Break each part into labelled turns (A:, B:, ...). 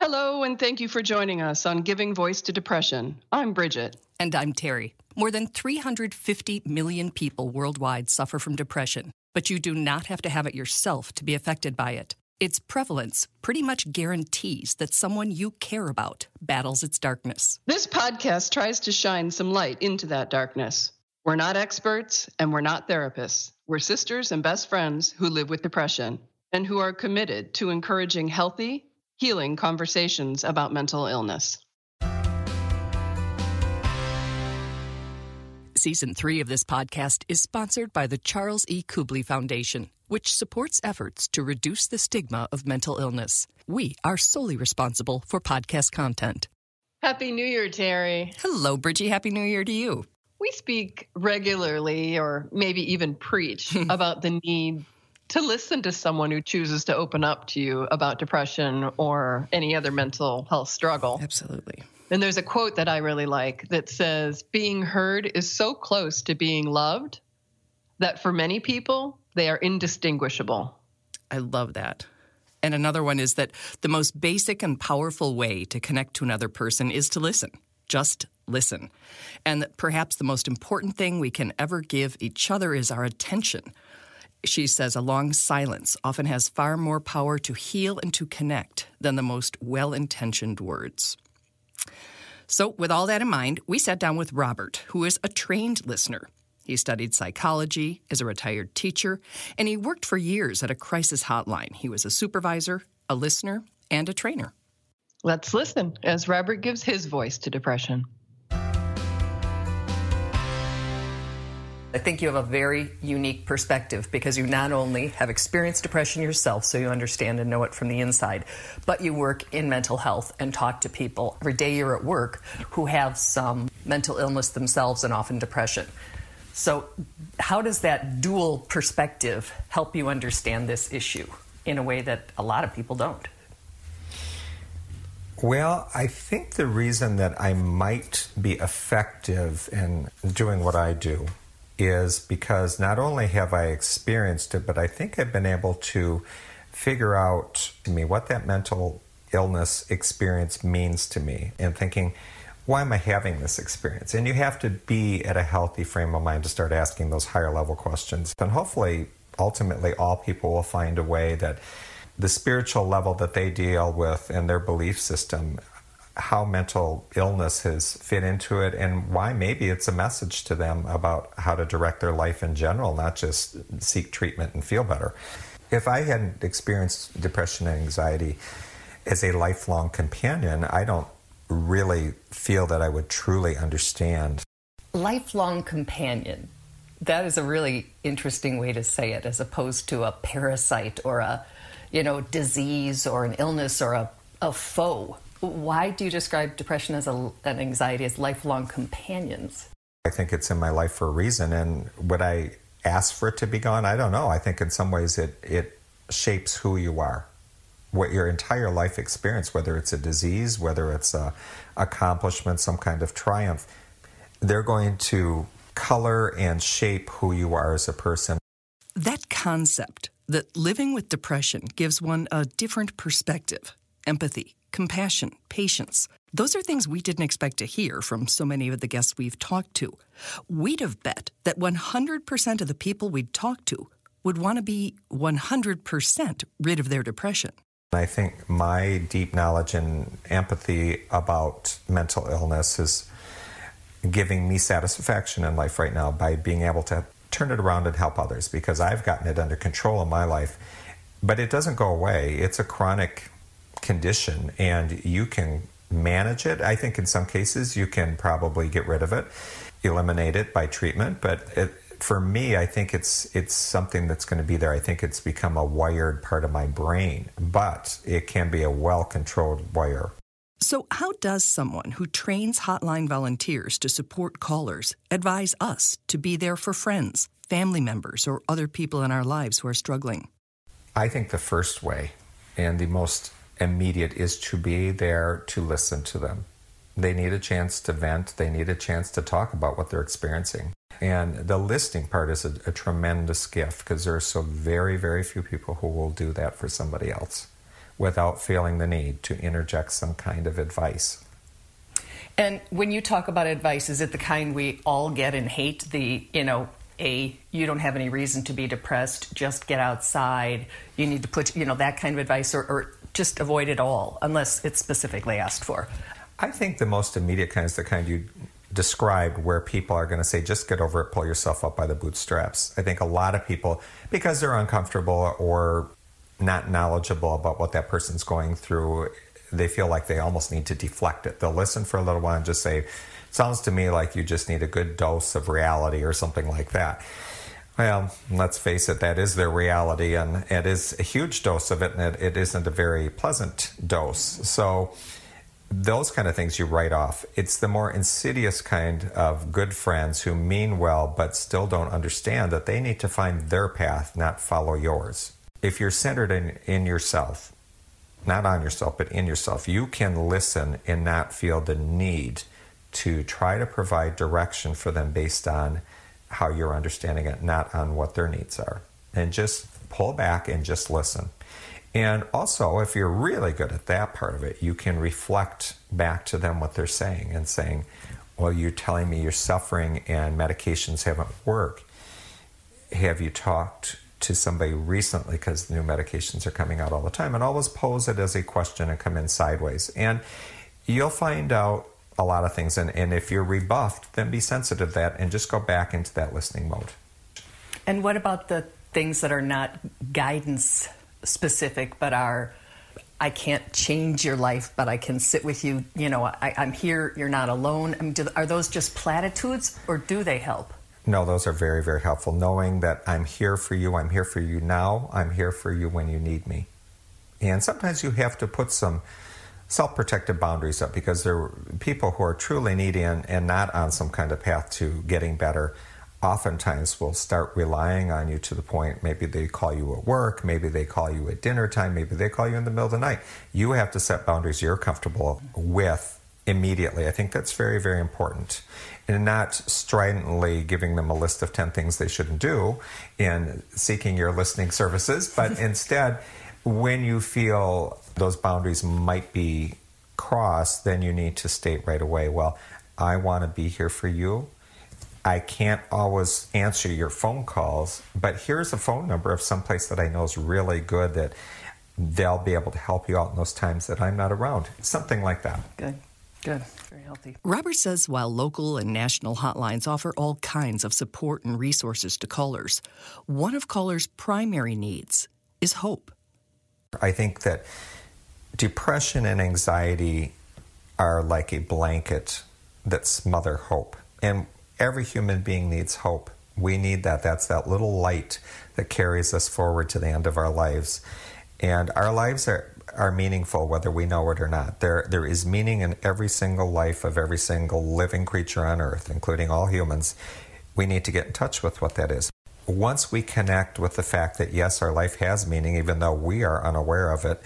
A: Hello, and thank you for joining us on Giving Voice to Depression. I'm Bridget.
B: And I'm Terry. More than 350 million people worldwide suffer from depression, but you do not have to have it yourself to be affected by it. Its prevalence pretty much guarantees that someone you care about battles its darkness.
A: This podcast tries to shine some light into that darkness. We're not experts, and we're not therapists. We're sisters and best friends who live with depression and who are committed to encouraging healthy, healing conversations about mental illness.
B: Season 3 of this podcast is sponsored by the Charles E. Kubly Foundation, which supports efforts to reduce the stigma of mental illness. We are solely responsible for podcast content.
A: Happy New Year, Terry.
B: Hello, Bridgie. Happy New Year to you.
A: We speak regularly, or maybe even preach, about the need to listen to someone who chooses to open up to you about depression or any other mental health struggle.
B: Absolutely.
A: And there's a quote that I really like that says, being heard is so close to being loved that for many people, they are indistinguishable.
B: I love that. And another one is that the most basic and powerful way to connect to another person is to listen. Just listen. And that perhaps the most important thing we can ever give each other is our attention. She says a long silence often has far more power to heal and to connect than the most well-intentioned words. So with all that in mind, we sat down with Robert, who is a trained listener. He studied psychology, is a retired teacher, and he worked for years at a crisis hotline. He was a supervisor, a listener, and a trainer.
A: Let's listen as Robert gives his voice to depression.
B: I think you have a very unique perspective because you not only have experienced depression yourself, so you understand and know it from the inside, but you work in mental health and talk to people every day you're at work who have some mental illness themselves and often depression. So how does that dual perspective help you understand this issue in a way that a lot of people don't?
C: Well, I think the reason that I might be effective in doing what I do is because not only have I experienced it, but I think I've been able to figure out to me what that mental illness experience means to me and thinking, why am I having this experience? And you have to be at a healthy frame of mind to start asking those higher level questions. And hopefully, ultimately, all people will find a way that the spiritual level that they deal with and their belief system, how mental illness has fit into it, and why maybe it's a message to them about how to direct their life in general, not just seek treatment and feel better. If I hadn't experienced depression and anxiety as a lifelong companion, I don't really feel that I would truly understand.
B: Lifelong companion. That is a really interesting way to say it, as opposed to a parasite or a, disease or an illness or a foe. Why do you describe depression as and anxiety as lifelong companions?
C: I think it's in my life for a reason, and would I ask for it to be gone? I don't know. I think in some ways it shapes who you are, what your entire life experience, whether it's a disease, whether it's a accomplishment, some kind of triumph, they're going to color and shape who you are as a person.
B: That concept that living with depression gives one a different perspective, empathy, compassion, patience. Those are things we didn't expect to hear from so many of the guests we've talked to. We'd have bet that 100% of the people we'd talked to would want to be 100% rid of their depression.
C: I think my deep knowledge and empathy about mental illness is giving me satisfaction in life right now by being able to turn it around and help others, because I've gotten it under control in my life. But it doesn't go away. It's a chronic condition, and you can manage it. I think in some cases you can probably get rid of it, eliminate it by treatment. But for me, I think it's something that's going to be there. I think it's become a wired part of my brain, but it can be a well-controlled wire.
B: So how does someone who trains hotline volunteers to support callers advise us to be there for friends, family members, or other people in our lives who are struggling?
C: I think the first way and the most immediate is to be there to listen to them. They need a chance to vent. They need a chance to talk about what they're experiencing. And the listening part is a tremendous gift, because there are so very, very few people who will do that for somebody else. without feeling the need to interject some kind of advice.
B: And when you talk about advice, is it the kind we all get and hate? You don't have any reason to be depressed, just get outside, you need to put, that kind of advice, or just avoid it all, unless it's specifically asked for?
C: I think the most immediate kind is the kind you described, where people are going to say, just get over it, pull yourself up by the bootstraps. I think a lot of people, because they're uncomfortable or not knowledgeable about what that person's going through, they feel like they almost need to deflect it. They'll listen for a little while and just say, sounds to me like you just need a good dose of reality or something like that. Well, let's face it, that is their reality, and it is a huge dose of it, and it isn't a very pleasant dose. So those kind of things you write off. It's the more insidious kind of good friends who mean well but still don't understand that they need to find their path, not follow yours. If you're centered in yourself, not on yourself, but in yourself, you can listen and not feel the need to try to provide direction for them based on how you're understanding it, not on what their needs are. And just pull back and just listen. And also, if you're really good at that part of it, you can reflect back to them what they're saying and saying, well, you're telling me you're suffering and medications haven't worked. Have you talked to somebody recently, because new medications are coming out all the time? And always pose it as a question and come in sideways. And you'll find out a lot of things. And if you're rebuffed, then be sensitive to that and just go back into that listening mode. And
B: what about the things that are not guidance specific, but are, I can't change your life, but I can sit with you, I'm here, you're not alone? Are those just platitudes, or do they help?
C: No, those are very, very helpful. Knowing that I'm here for you now, I'm here for you when you need me. And sometimes you have to put some self-protective boundaries up, because there are people who are truly needy and not on some kind of path to getting better. Oftentimes will start relying on you to the point, maybe they call you at work, maybe they call you at dinner time, maybe they call you in the middle of the night. You have to set boundaries you're comfortable with immediately. I think that's very, very important. And not stridently giving them a list of 10 things they shouldn't do and seeking your listening services, but instead, when you feel those boundaries might be crossed, then you need to state right away, well, I want to be here for you. I can't always answer your phone calls, but here's a phone number of someplace that I know is really good, that they'll be able to help you out in those times that I'm not around. Something like that.
B: Good. Very healthy.
D: Robert says while local and national hotlines offer all kinds of support and resources to callers, one of callers' primary needs is hope.
C: I think that depression and anxiety are like a blanket that smother hope. And every human being needs hope. We need that. That's that little light that carries us forward to the end of our lives. And our lives are meaningful whether we know it or not. There is meaning in every single life of every single living creature on earth, including all humans. We need to get in touch with what that is. Once we connect with the fact that, yes, our life has meaning, even though we are unaware of it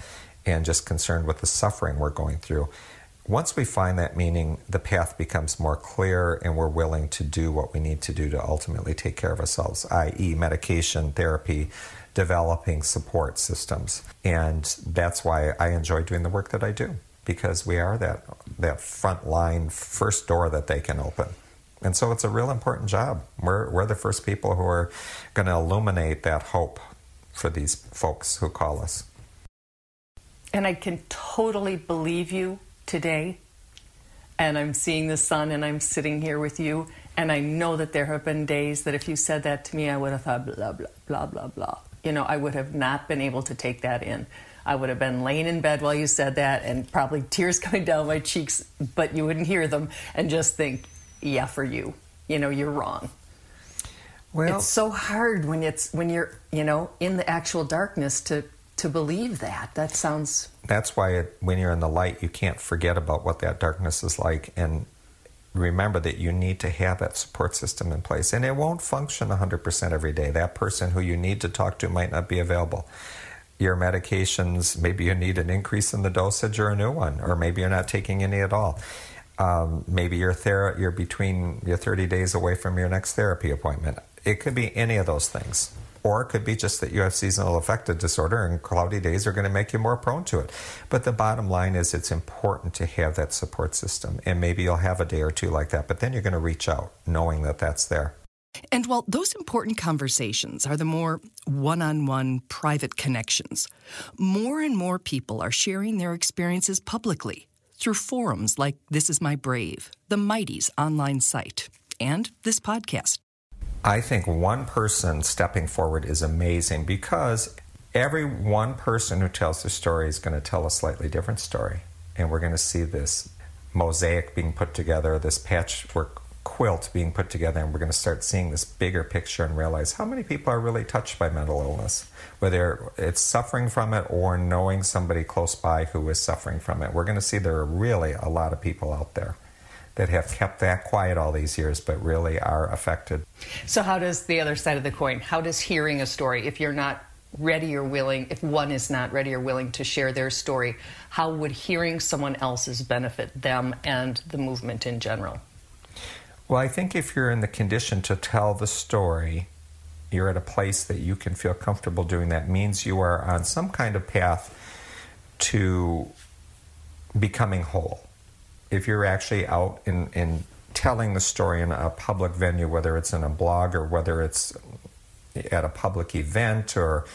C: and just concerned with the suffering we're going through, once we find that meaning, the path becomes more clear and we're willing to do what we need to do to ultimately take care of ourselves, i.e. medication, therapy, developing support systems. And that's why I enjoy doing the work that I do, because we are that front line first door that they can open. And so it's a real important job. We're the first people who are going to illuminate that hope for these folks who call us.
B: And I can totally believe you today. And I'm seeing the sun and I'm sitting here with you. And I know that there have been days that if you said that to me, I would have thought blah, blah, blah, blah, blah. I would have not been able to take that in. I would have been laying in bed while you said that and probably tears coming down my cheeks, but you wouldn't hear them, and just think, yeah, for you, you're wrong. Well, it's so hard when you're, in the actual darkness to believe that.
C: That's why when you're in the light, you can't forget about what that darkness is like, and remember that you need to have that support system in place. And it won't function 100% every day. That person who you need to talk to might not be available. Your medications, maybe you need an increase in the dosage or a new one, or maybe you're not taking any at all. Maybe you're between 30 days away from your next therapy appointment. It could be any of those things. Or it could be just that you have seasonal affective disorder and cloudy days are going to make you more prone to it. But the bottom line is it's important to have that support system. And maybe you'll have a day or two like that, but then you're going to reach out knowing that that's there.
D: And while those important conversations are the more one-on-one private connections, more and more people are sharing their experiences publicly through forums like This Is My Brave, the Mighty's online site, and this podcast.
C: I think one person stepping forward is amazing because every one person who tells their story is going to tell a slightly different story. And we're going to see this mosaic being put together, this patchwork quilt being put together, and we're going to start seeing this bigger picture and realize how many people are really touched by mental illness, whether it's suffering from it or knowing somebody close by who is suffering from it. We're going to see there are really a lot of people out there that have kept that quiet all these years, but really are affected.
B: So how does the other side of the coin, how does hearing a story, if you're not ready or willing, if one is not ready or willing to share their story, how would hearing someone else's benefit them and the movement in general?
C: Well, I think if you're in the condition to tell the story, you're at a place that you can feel comfortable doing that. Means you are on some kind of path to becoming whole. If you're actually out in telling the story in a public venue, whether it's in a blog or whether it's at a public event or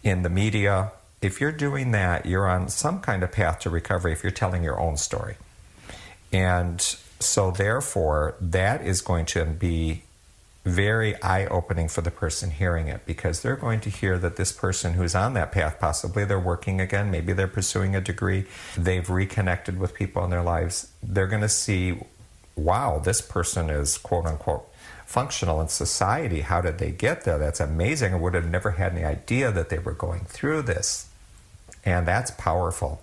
C: in the media, if you're doing that, you're on some kind of path to recovery if you're telling your own story. And so therefore, that is going to be very eye-opening for the person hearing it, because they're going to hear that this person who's on that path, possibly they're working again, maybe they're pursuing a degree, they've reconnected with people in their lives, they're going to see, wow, this person is quote-unquote functional in society. How did they get there? That's amazing. I would have never had any idea that they were going through this. And that's powerful.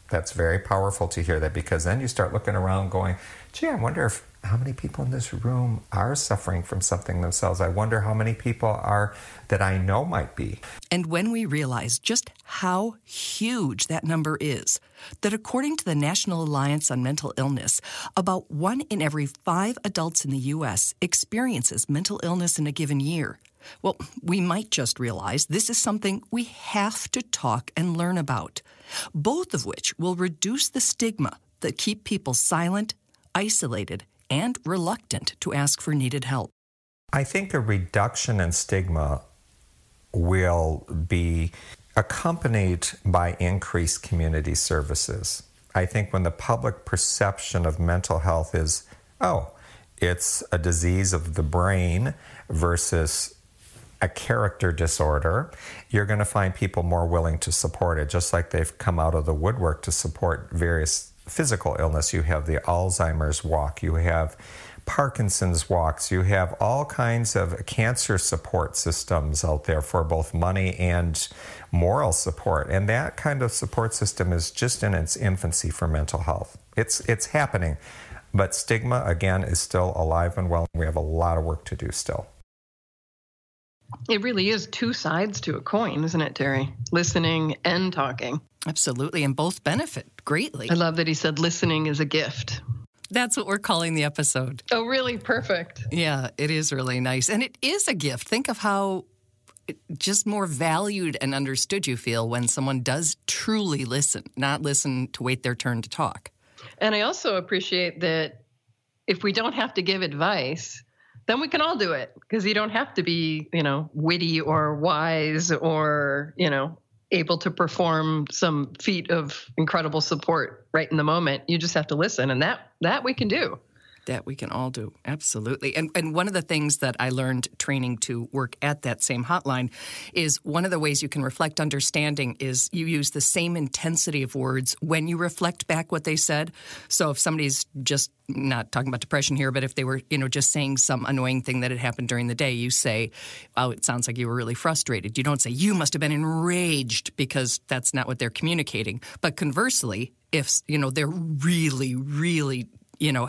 C: That's very powerful to hear that, because then you start looking around going, gee, I wonder how many people in this room are suffering from something themselves. I wonder how many people are that I know might be.
D: And when we realize just how huge that number is, that according to the National Alliance on Mental Illness, about 1 in every 5 adults in the U.S. experiences mental illness in a given year. Well, we might just realize this is something we have to talk and learn about, both of which will reduce the stigma that keep people silent, isolated, and reluctant to ask for needed help.
C: I think a reduction in stigma will be accompanied by increased community services. I think when the public perception of mental health is, oh, it's a disease of the brain versus a character disorder, you're going to find people more willing to support it, just like they've come out of the woodwork to support various physical illness. You have the Alzheimer's walk, you have Parkinson's walks, you have all kinds of cancer support systems out there for both money and moral support. And that kind of support system is just in its infancy for mental health. It's happening, but stigma, again, is still alive and well. We have a lot of work to do still.
A: It really is two sides to a coin, isn't it, Terry? Listening and talking.
D: Absolutely, and both benefit greatly.
A: I love that he said listening is a gift.
D: That's what we're calling the episode.
A: Oh, really? Perfect.
D: Yeah, it is really nice. And it is a gift. Think of how just more valued and understood you feel when someone does truly listen, not listen to wait their turn to talk.
A: And I also appreciate that if we don't have to give advice, then we can all do it, because you don't have to be, witty or wise or, able to perform some feat of incredible support right in the moment. You just have to listen, and that we can do.
D: That we can all do. Absolutely. And one of the things that I learned training to work at that same hotline is one of the ways you can reflect understanding is you use the same intensity of words when you reflect back what they said. So if somebody's just not talking about depression here, but if they were, just saying some annoying thing that had happened during the day, you say, oh, it sounds like you were really frustrated. You don't say, you must have been enraged, because that's not what they're communicating. But conversely, if, they're really, really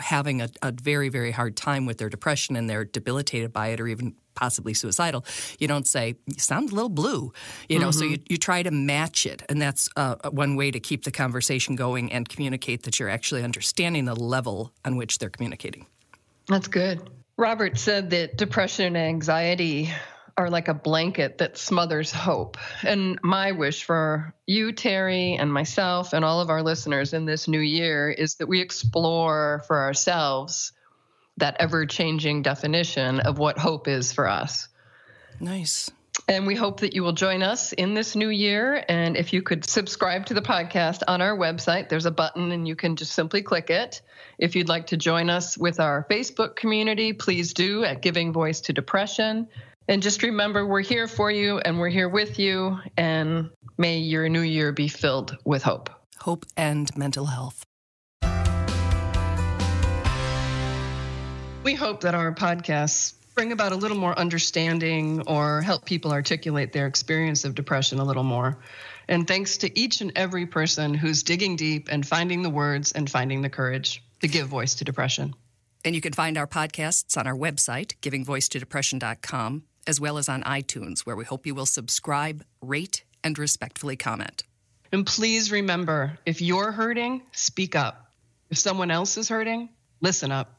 D: having a very, very hard time with their depression and they're debilitated by it or even possibly suicidal, you don't say, you sound a little blue, so you try to match it. And that's one way to keep the conversation going and communicate that you're actually understanding the level on which they're communicating.
A: That's good. Robert said that depression and anxiety are like a blanket that smothers hope. And my wish for you, Terry, and myself, and all of our listeners in this new year is that we explore for ourselves that ever-changing definition of what hope is for us.
B: Nice.
A: And we hope that you will join us in this new year. And if you could subscribe to the podcast on our website, there's a button and you can just simply click it. If you'd like to join us with our Facebook community, please do at Giving Voice to Depression. And just remember, we're here for you and we're here with you. And may your new year be filled with hope.
B: Hope and mental health.
A: We hope that our podcasts bring about a little more understanding or help people articulate their experience of depression a little more. And thanks to each and every person who's digging deep and finding the words and finding the courage to give voice to depression.
B: And you can find our podcasts on our website, givingvoicetodepression.com, as well as on iTunes, where we hope you will subscribe, rate, and respectfully comment.
A: And please remember, if you're hurting, speak up. If someone else is hurting, listen up.